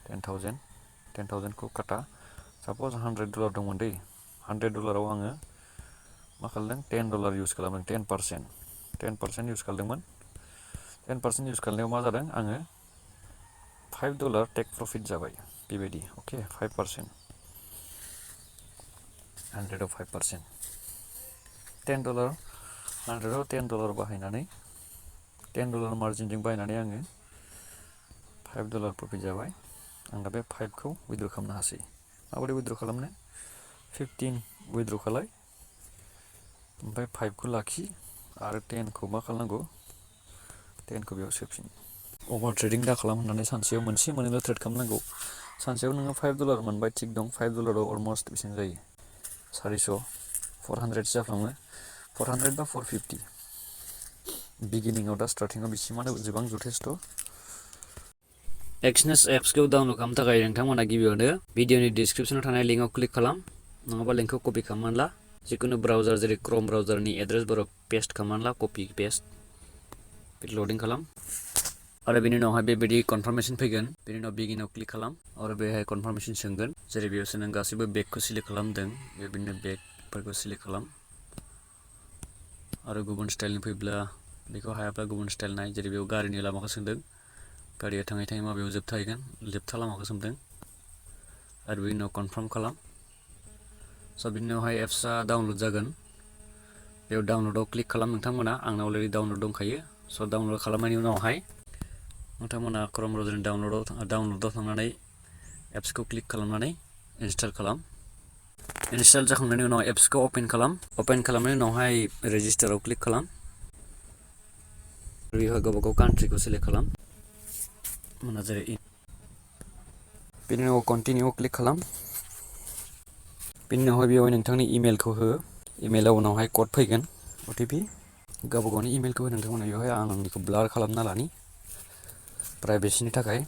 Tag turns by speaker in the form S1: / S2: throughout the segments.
S1: 10,000 को काटा सपोज $100 दंमोन दै $100 आव आङो मा खालामदों $10 इउज खालामदों 10% इउज खालामदोंमोन 10% इउज खालामनायाव मा जादों आङो $5 टेक प्रफिट जाबाय बेबायदि अके 5% 100 आव 5% $10 100 आव $10 बाहायनानै $10 मार्जिनजों बायनानै आङो $5 प्रफिट जाबाय आं दा बे 5 खौ विथड्र खालामनो हासै माबोरै विथड्र खालामनो 15 विथड्र खालाय ओमफ्राय 5 खौ लाखि आरो 10 खौ मा खालामनांगौ 10 खौ बेयाव सोफिन अभार ट्रेडिं दा खालाम होननानै सानसेयाव मोनसे मोननैल' ट्रेड खालामनांगौ सानसेयाव नोङो $5 मोनबाय थिग दं $5 आव अलमस्ट बेसेबां जायो 400 400 जाफ्लाङो 400 बा 450 बिगिनिंआव दा स्टार्टिंआव बेसिमानो गोबां जथेस्थ' एक्सनेस एप्सखौ डाउनलड खालामनो थाखाय नोंथांमोना गिबियावनो भिडिअनि डिसक्रिपसनाव थानाय लिंकआव क्लिक खालाम नङाबा लिंकखौ कपि खालामनानै ला जिखुनु ब्राउजार जेरै क्रोम ब्राउजारनि एड्रेस बाराव पेस्ट खालामनानै ला कपि पेस्ट लडिं खालाम आरो बेनि उनावहाय बेबायदि कनफार्मेशन फैगोन बेनि उनाव बिगिनाव क्लिक खालाम आरो बेहाय कनफार्मेशन सोंगोन जेरै बेयावसो नों गासैबो बेगखौ सिलेक्ट खालामदों बेबायदिनो बेगफोरखौ सिलेक्ट खालाम आरो गुबुन स्टाइलनि फैब्ला बेखौ हायाब्ला गुबुन स्टाइल नाय जेरै बेयाव गारिनि लामाखौ सोंदों गारिया थाङै थाङै माबायाव जोबथाहैगोन जोबथा लामाखौ सोंदों आरो बेनि उनाव कनफार्म खालाम स' बिनि उनावहाय एप्सआ डाउनलड जागोन बेयाव डाउनलडआव क्लिक खालाम नोंथांमोना आंना अलरेडि डाउनलड दंखायो स' डाउनलड खालामनायनि उनावहाय नोंथांमोना क्रोम ब्राउजारनि डाउनलडआव थांनानै एप्सखौ क्लिक खालामनानै इनस्टल खालाम इनस्टल जाखांनायनि उनाव एप्सखौ अपेन खालामनायनि उनावहाय रेजिस्टाराव क्लिक खालाम बेवहाय गावबा गाव कान्ट्रिखौ सिलेक्ट खालाम मोना जेरै बेनि उनाव कन्टिनिउ क्लिक खालाम बेनि उनावहाय बेवहाय नोंथांनि इमेलखौ हो इमेलाव उनावहाय कड फैगोन अटिपि गावबा गावनि इमेलखौ हो नोंथांमोना बेवहाय आं आंनिखौ ब्लार खालामना लानि प्राइभेसिनि थाखाय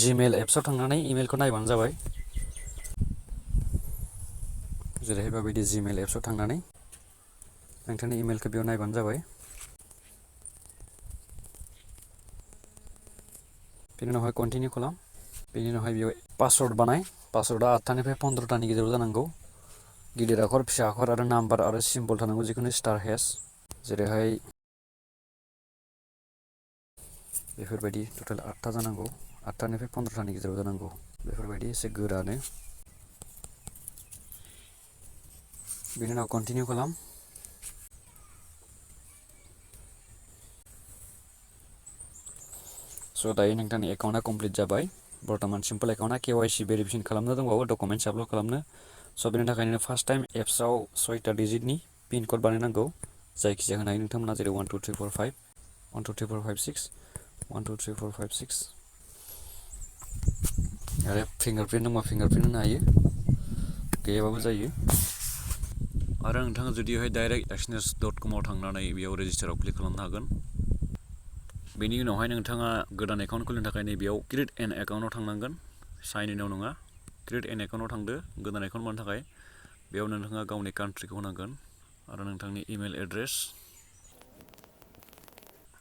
S1: जिमेल एप्सआव थांनानै इमेलखौ नायबानो जाबाय जेरैहाय बेबायदि जिमेल एप्सआव थांनानै नोंथांनि इमेलखौ बेयाव नायबानो जाबाय बेनि उनावहाय कन्टिनिउ खालाम बेनि उनावहाय बेयाव पासवर्ड बानाय पासवर्डआ 8थानिफ्राय 15थानि गेजेराव जानांगौ गिदिर आखर फिसा आखर आरो नाम्बार आरो सिम्बल थानांगौ जिखुनु स्टार हेश जेरैहाय बेफोरबायदि टटेल 8था जानांगौ 8थानिफ्राय 15थानि गेजेराव जानांगौ बेफोरबायदि एसे गोरानो बेनि उनाव कन्टिनिउ खालाम स' दायो नोंथांनि एकाउन्टआ कमप्लिट जाबाय बर्थमान सिम्पल एकाउन्टआ KYC भेरिफिकेसन खालामनो दंबावो डकुमेन्ट्स आपल'ड खालामनो स' बेनि थाखायनो फार्स्ट टाइम एप्सआव 6टा डिजिटनि पिन कड बानायनांगौ जायखिजाया होनो हायो नोंथांमोना जेरै 1 2 3 4 5 1 2 3 4 5 6 1 2 3 4 5 6 आरो फिंगारप्रिन्ट दंबा फिंगारप्रिन्ट होनो हायो गैयाबाबो जायो आरो नोंथाङा जुदिहाय डाइरेक्ट exness.com आव थांनानै बेयाव रेजिस्टाराव क्लिक खालामनो हागोन बेनि उनावहाय नोंथाङा गोदान एकाउन्ट खुलिनो थाखाय नैबेयाव क्रिएट एन एकाउन्टआव थांनांगोन साइन इनआव नङा क्रिएट एन एकाउन्टआव थांदो गोदान एकाउन्ट बानायनो थाखाय बेयाव नोंथाङा गावनि कान्ट्रिखौ होनांगोन आरो नोंथांनि इमेल एड्रेस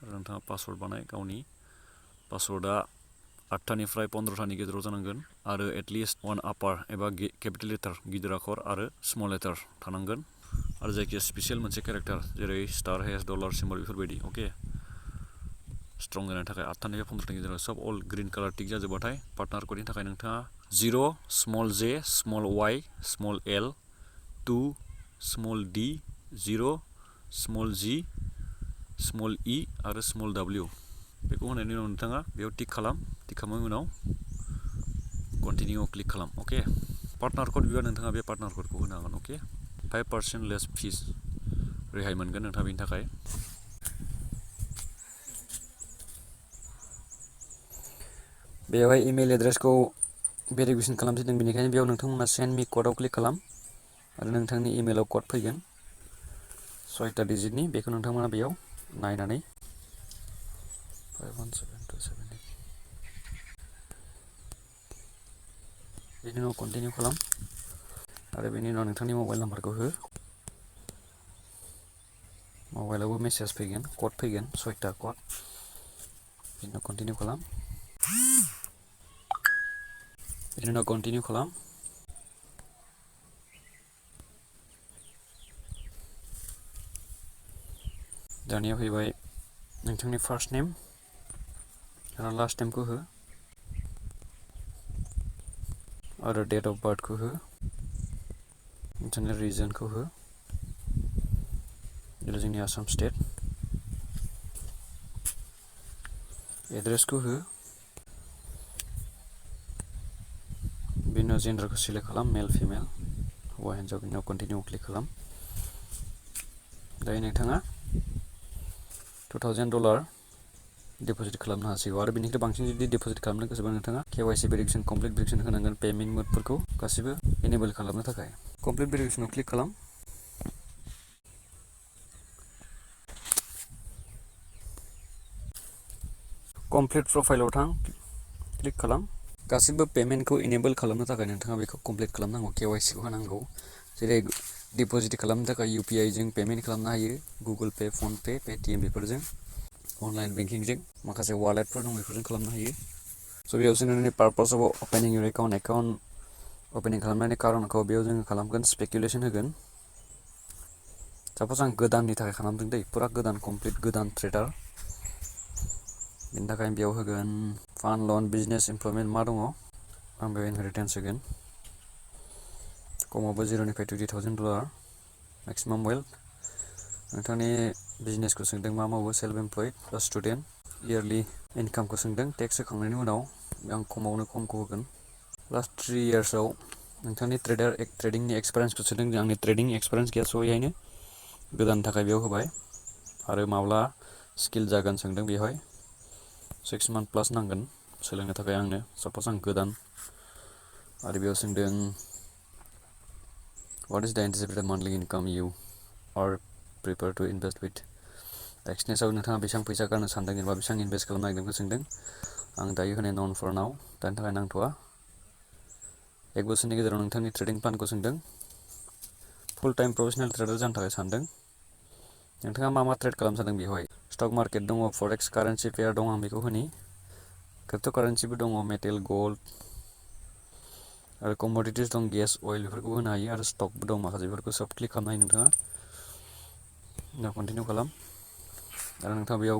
S1: आरो नोंथाङा पासवर्ड बानाय गावनि पासवर्डआ 8थानिफ्राय 15थानि गेजेराव जानांगोन आरो एटलिस्ट 1 आपार एबा केपिटेल लेटार गिदिर आखर आरो स्मल लेटार थानांगोन आरो जायखिया स्पेसियेल मोनसे केरेक्टार जेरै स्टार हेश डलार सिम्बल बेफोरबायदि अके स्ट्रं जानायनि थाखाय 8थानिफ्राय 15थानि गेजेराव सब अल ग्रिन कालार टिक जाजोबबाथाय पार्टनार कडनि थाखाय नोंथाङा 0 small j small y small l 2 small d 0 small g small e आरो स्मल w बेखौ होनायनि उनाव नोंथाङा बेयाव टिक खालामनायनि उनाव कन्टिनिउ क्लिक खालाम अके पार्टनार कड बिबा नोंथाङा बे पार्टनार कडखौ होनो हागोन अके 5% लेस फिस रेहाय मोनगोन नोंथाङा बेनि थाखाय बेवहाय इमेल एड्रेसखौ भेरिफिकेसन खालामसिगोन बेनिखायनो बेयाव नोंथांमोना सेन्ड मी क'डआव क्लिक खालाम आरो नोंथांनि इमेलाव क'ड फैगोन 6टा डिजिटनि बेखौ नोंथांमोना बेयाव नायनानै 517278 बेनि उनाव कन्टिनिउ खालाम आरो बेनि उनाव नोंथांनि मबाइल नाम्बारखौ हो मबाइलावबो मेसेज फैगोन क'ड फैगोन 6टा क'ड बेनि उनाव कन्टिनिउ खालाम बेनि उनाव कन्टिनिउ खालाम। दानिया फैबाय नोंथांनि फार्स्ट नेम आरो लास्ट नेमखौ हो आरो डेट अफ बार्थखौ हो, नोंथांनि रिजनखौ हो, जेरै जोंनि आसाम स्टेट, एड्रेसखौ हो, बेनि उनाव जेन्डारखौ सिलेक्ट खालाम, मेल फिमेल, हौवा हिन्जाव, बेनि उनाव कन्टिनिउ क्लिक खालाम। दायो नोंथाङा $2000 डिप'जिट खालामनो हासिगौ आरो बेनिख्रुइ बांसिन जुदि डिप'जिट खालामनो गोसोबा नोंथाङा KYC भेरिफिकेसन कमप्लिट भेरिफिकेसन होनांगोन पेमेन्ट मोडफोरखौ गासिबो इनेबल खालामनो थाखाय। कमप्लिट भेरिफिकेसनाव क्लिक खालाम। कमप्लिट प्रफाइलाव थां, क्लिक खालाम। गासिबो पेमेन्टखौ इनेबल खालामनो थाखाय नोंथाङा बेखौ कमप्लिट खालामनांगौ, KYC खौ होनांगौ। जेरै डिप'जिट खालामनो थाखाय UPI जों पेमेन्ट खालामनो हायो, Google pay, phone pay, Paytm बेफोरजों, अनलाइन बेंकिंजों, माखासे वालेटफोर दं बेफोरजों खालामनो हायो। स' बेयाव जोंनि purpose of opening your account opening खालामनायनि कारनखौ बेयाव जोङो खालामगोन, स्पेकुलेसन होगोन। साप'ज आं गोदाननि थाखाय खालामदों दै, फुरा गोदान कमप्लिट गोदान ट्रेडार, बेनि थाखाय बेयाव होगोन फान्ड, लन, बिजनेस, इमप्लयमेन्ट मा दङ आं बेयाव इनहेरिटेन्स होगोन। खमावबो 0निफ्राय $20,000 मेक्सिमाम वेल्थ। नोंथांनि बिजनेसखौ सोंदों मा मावो, सेल्फ एमप्लयड बा स्टुडेन्ट, इयारलि इनकामखौ सोंदों, टेक्स होखांनायनि उनाव आं खमावनो खमखौ होगोन। लास्ट 3 इयार्सआव नोंथांनि ट्रेडिंनि एक्सपिरियेन्सखौ सोंदों, आंनि ट्रेडिं एक्सपिरियेन्स गैया, स' बेहायनो गोदाननि थाखाय बेयाव होबाय। आरो माब्ला स्किल जागोन सोंदों, बेवहाय 6 मान्थ प्लास नांगोन सोलोंनो थाखाय आंनो, साप'ज आं गोदान। आरो बेयाव सोंदों What is the anticipated monthly income you are prepared to invest with Exnessआव नोंथाङा बेसेबां फैसा गारनो सानदों एबा बेसेबां इनभेस्ट खालामनो नागिरदों सोंदों। आं दायो होनाय नन फर नाव, दानि थाखाय नांथ'वा। 1 बोसोरनि गेजेराव नोंथांनि ट्रेडिं प्लानखौ सोंदों। फुल टाइम प्रफेसनेल ट्रेडार जानो थाखाय सानदों। नोंथाङा मा मा ट्रेड खालामनो सानदों बेवहाय, स्टक मार्केट दङ, फरेक्स कारेन्सि पेयार दं, आं बेखौ होनि। क्रिप्ट' कारेन्सिबो दङ, मेटेल, गोल्ड आरो कमडिटिस दं, गेस, अइल बेफोरखौ होनो हायो आरो स्टकबो दं माखासे, बेफोरखौ सब क्लिक खालामनो हायो नोंथाङा। उनाव कन्टिनिउ खालाम। आरो नोंथाङा बेयाव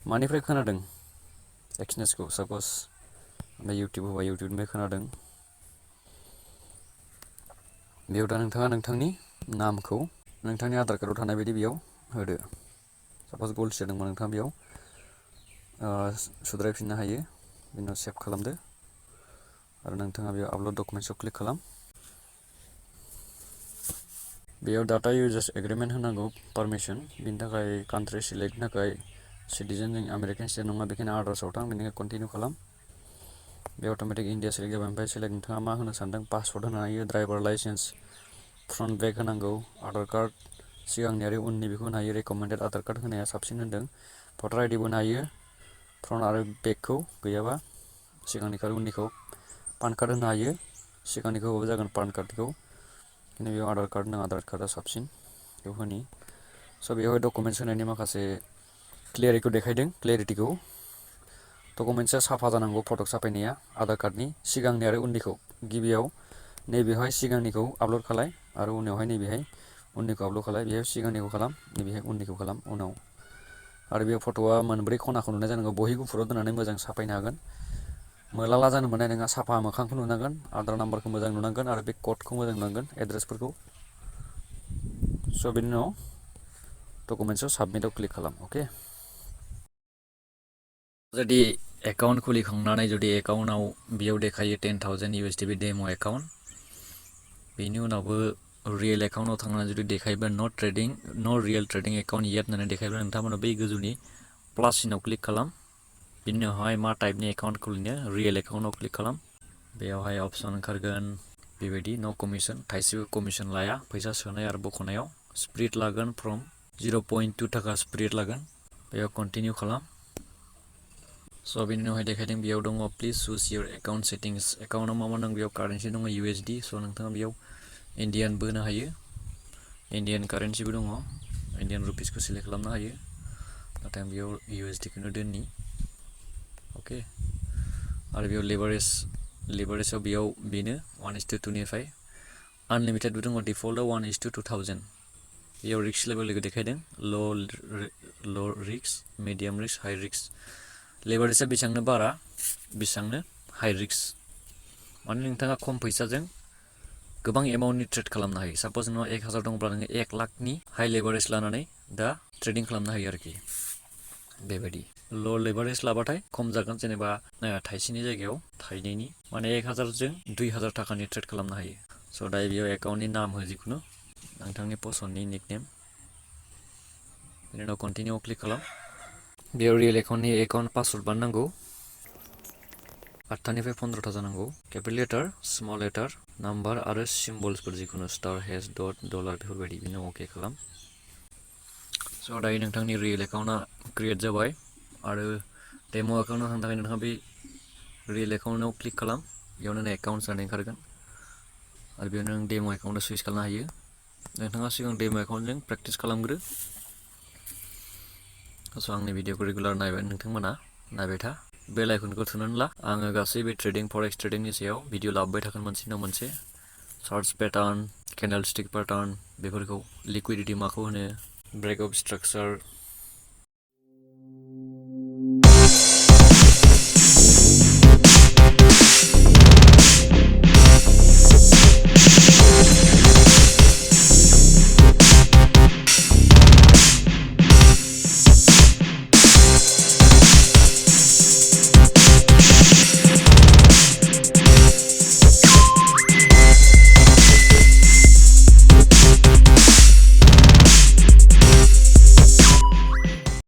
S1: मानिफ्राय खोनादों एक्सनेसखौ, साप'ज ओमफ्राय इउटिउब होबा इउटिउबनिफ्राय खोनादों। बेयाव दा नोंथाङा नोंथांनि नामखौ नोंथांनि आधार कार्डआव थानाय बायदि बेयाव होदो। साप'ज गल्ड जादोंबा नोंथाङा बेयाव सुद्रायफिननो हायो। बिनि उनाव सेभ खालामदो आरो नोंथाङा बेयाव आपल'ड डकुमेन्ट्सआव क्लिक खालाम। बेयाव डाटा इउजार्स एग्रिमेन्ट होनांगौ, पारमिसन। बिनि थाखाय कान्ट्रि सिलेक्टनि थाखाय सिटिजेन, जों आमेरिकान सिटिजेन नङा, बेखायनो आदार्सआव थां, बेनिखाय कन्टिनिउ खालाम। बे अट'मेटिक इन्डिया सिलेक्ट जाबाय। ओमफ्राय सिलेक्ट नोंथाङा मा होनो सानदों, पासपर्ट होनो हायो, ड्राइभार लाइसेन्स, फ्रन्ट बेक होनांगौ, आधार कार्ड सिगांनि आरो उननि बेखौ होनो हायो। रेकमेन्डेड आधार कार्ड होनाया साबसिन होनदों। भटार आइडिबो होनो हायो, फ्रन्ट आरो बेकखौ गैयाबा सिगांनिखौ आरो उननिखौ। पान कार्ड होनो हायो, सिगांनिखौ होबाबो जागोन पान कार्डखौ, खिन्थु बेयाव आधार कार्ड होनो, आधार कार्डआ साबसिन, बेयाव होनि। स' बेवहाय डकुमेन्ट्स होनायनि माखासे क्लियारिटिखौ देखायदों, क्लियारिटिखौ। डकुमेन्ट्सआ साफा जानांगौ, फट' साफायनाया आधार कार्डनि सिगांनि आरो उननिखौ। गिबियाव नैबेहाय सिगांनिखौ आपल'ड खालाय आरो उनावहाय नैबेहाय उननिखौ आपल'ड खालाय। बेहाय सिगांनिखौ खालाम, नैबेहाय उननिखौ खालाम उनाव। आरो बेयाव फट'आ मोनब्रै खनाखौ नुनाय जानांगौ, बहि गुफुराव दोननानै मोजां साफायनो हागोन। मोलाला जानो मोननाय नङा, साफा मोखांखौ नुनांगोन, आधार नाम्बारखौ मोजां नुनांगोन आरो बे क'डखौ मोजां नुनांगोन, एड्रेसफोरखौ। स' बेनि उनाव डकुमेन्ट्सआव साबमिटआव क्लिक खालाम, अके। जुदि एकाउन्ट खुलिखांनानै जुदि एकाउन्टआव बेयाव देखायो 10,000 USD बे डेम' एकाउन्ट, बेनि उनावबो रियेल एकाउन्टआव थांनानै जुदि देखायोबा न' रियेल ट्रेडिं एकाउन्ट येट होननानै देखायोबा नोंथांमोना बै गोजौनि प्लास सिनाव क्लिक खालाम। बिनि उनावहाय मा टाइपनि एकाउन्ट खुलिनो, रियेल एकाउन्टआव क्लिक खालाम। बेयावहाय अपसन ओंखारगोन बेबायदि, न' कमिसन, थाइसेबो कमिसन लाया फैसा सोनाय आरो बख'नायाव। स्प्रिट लागोन फ्रम 0.2 थाखा स्प्रिट लागोन। बेयाव कन्टिनिउ खालाम। स' बेनि उनावहाय देखायदों बेयाव दङ please choose year account settings. एकाउन्टआव मा मा दं बेयाव कारेन्सि दङ USD, स' नोंथाङा बेयाव इण्डियानबो होनो हायो, इण्डियान कारेन्सिबो दङ, इण्डियान रुपिसखौ सिलेक्ट खालामनो हायो, नाथाय आं बेयाव USD खौनो दोननि, अके। आरो बेयाव लेभारेज लेभारेजआव बेयाव बेनो 1:2 आनलिमिटेडबो दङ डिफल्टआव 1:2000 बेयाव रिक्स लेभेलखौ देखायदों ल' रिक्स मिडियाम रिक्स हाई रिक्स लेभारेजआ बेसेबांनो बारा बेसेबांनो हाई रिक्स माने नोंथाङा खम फैसाजों गोबां एमाउन्टनि ट्रेड खालामनो हायो साप'ज नोंनाव 1000 दंब्ला नोङो 1 लाखनि हाई लेभारेज लानानै दा ट्रेडिं खालामनो हायो आरोखि बेबायदि ल' लेभारेज लाबाथाय खम जागोन जेनेबा थाइसेनि जायगायाव थाइनैनि माने 1000 जों 2000 थाखानि ट्रेड खालामनो हायो स' दायो बेयाव एकाउन्टनि नाम हो जिखुनु नोंथांनि पसन्दनि निकनेम बेनि उनाव कन्टिनिउ क्लिक खालाम बेयाव रियेल एकाउन्टनि एकाउन्ट पासवर्ड बानायनांगौ 8निफ्राय 15 जानांगौ capital letter small letter number आरो सिम्बल्सफोर जिखुनु स्टार हेश डट डलार बेफोरबायदि बेनि उनाव अके खालाम स' दायो नोंथांनि रियेल एकाउन्टआ क्रिएट जाबाय आरो डेम' एकाउन्टआव थांनो थाखाय नोंथाङा बे रियेल एकाउन्टआव क्लिक खालाम बेयावनो एकाउन्ट्स जानाय ओंखारगोन आरो बेयाव नों डेम' एकाउन्टआव सुइच खालामनो हायो नोंथाङा सिगां डेम' एकाउन्टजों प्रेक्टिस खालामग्रो स' आंनि भिडिअखौ रेगुलार नोंथांमोना नायबाय था बेल आइकनखौ थुनानै ला आङो गासै बे ट्रेडिं फरेक्स ट्रेडिंनि सायाव भिडिअ लाबोबाय थागोन मोनसे उनाव मोनसे charts pattern candle stick pattern बेफोरखौ लिकुइडिटी माखौ होनो ब्रेकआप स्ट्राक्चार